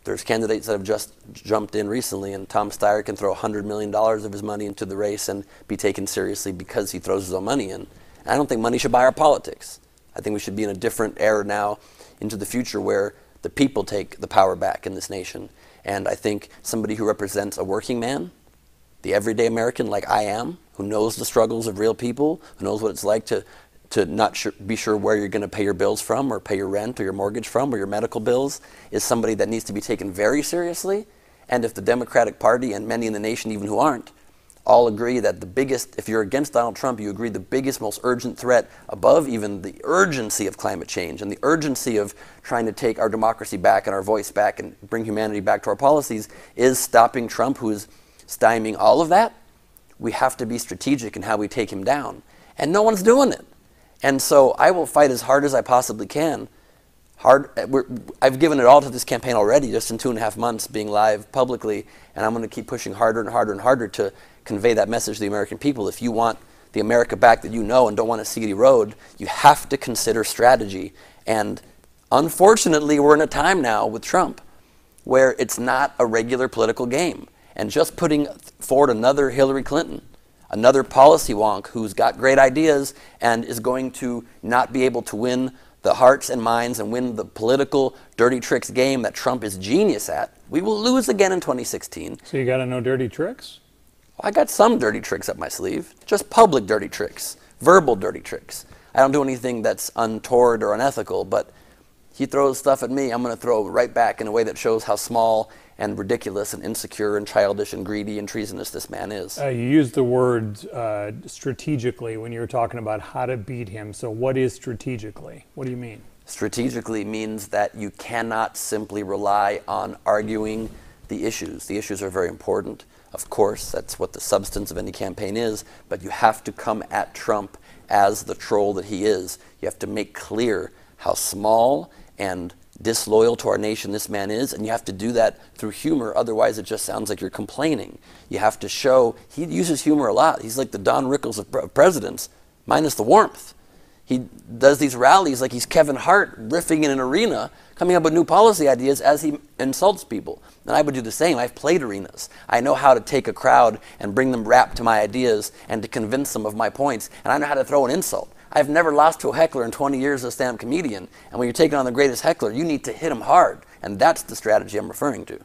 There's candidates that have just jumped in recently, and Tom Steyer can throw $100 million of his money into the race and be taken seriously because he throws his own money in. And I don't think money should buy our politics. I think we should be in a different era now into the future where the people take the power back in this nation. And I think somebody who represents a working man, the everyday American like I am, who knows the struggles of real people, who knows what it's like to not be sure where you're going to pay your bills from or pay your rent or your mortgage from or your medical bills, is somebody that needs to be taken very seriously. And if the Democratic Party and many in the nation even who aren't all agree that the biggest, if you're against Donald Trump, you agree the biggest, most urgent threat above even the urgency of climate change and the urgency of trying to take our democracy back and our voice back and bring humanity back to our policies is stopping Trump, who is stymieing all of that, we have to be strategic in how we take him down. And no one's doing it. And so I will fight as hard as I possibly can. I've given it all to this campaign already, just in 2.5 months being live publicly, and I'm going to keep pushing harder and harder and harder to convey that message to the American people. If you want the America back that you know and don't want to see it erode, you have to consider strategy. And unfortunately, we're in a time now with Trump where it's not a regular political game. And just putting forward another Hillary Clinton, another policy wonk who's got great ideas and is going to not be able to win the hearts and minds and win the political dirty tricks game that Trump is genius at, we will lose again in 2016. So you got to know dirty tricks? I got some dirty tricks up my sleeve, just public dirty tricks, verbal dirty tricks. I don't do anything that's untoward or unethical, but he throws stuff at me, I'm going to throw it right back in a way that shows how small and ridiculous and insecure and childish and greedy and treasonous this man is. You used the word strategically when you were talking about how to beat him. So what is strategically? What do you mean? Strategically means that you cannot simply rely on arguing the issues. The issues are very important. Of course, that's what the substance of any campaign is, but you have to come at Trump as the troll that he is. You have to make clear how small and disloyal to our nation this man is, and you have to do that through humor, otherwise it just sounds like you're complaining. You have to show, he uses humor a lot. He's like the Don Rickles of presidents, minus the warmth. He does these rallies like he's Kevin Hart riffing in an arena, coming up with new policy ideas as he insults people. And I would do the same. I've played arenas. I know how to take a crowd and bring them wrapped to my ideas and to convince them of my points, and I know how to throw an insult. I've never lost to a heckler in 20 years as a stand-up comedian, and when you're taking on the greatest heckler, you need to hit him hard, and that's the strategy I'm referring to.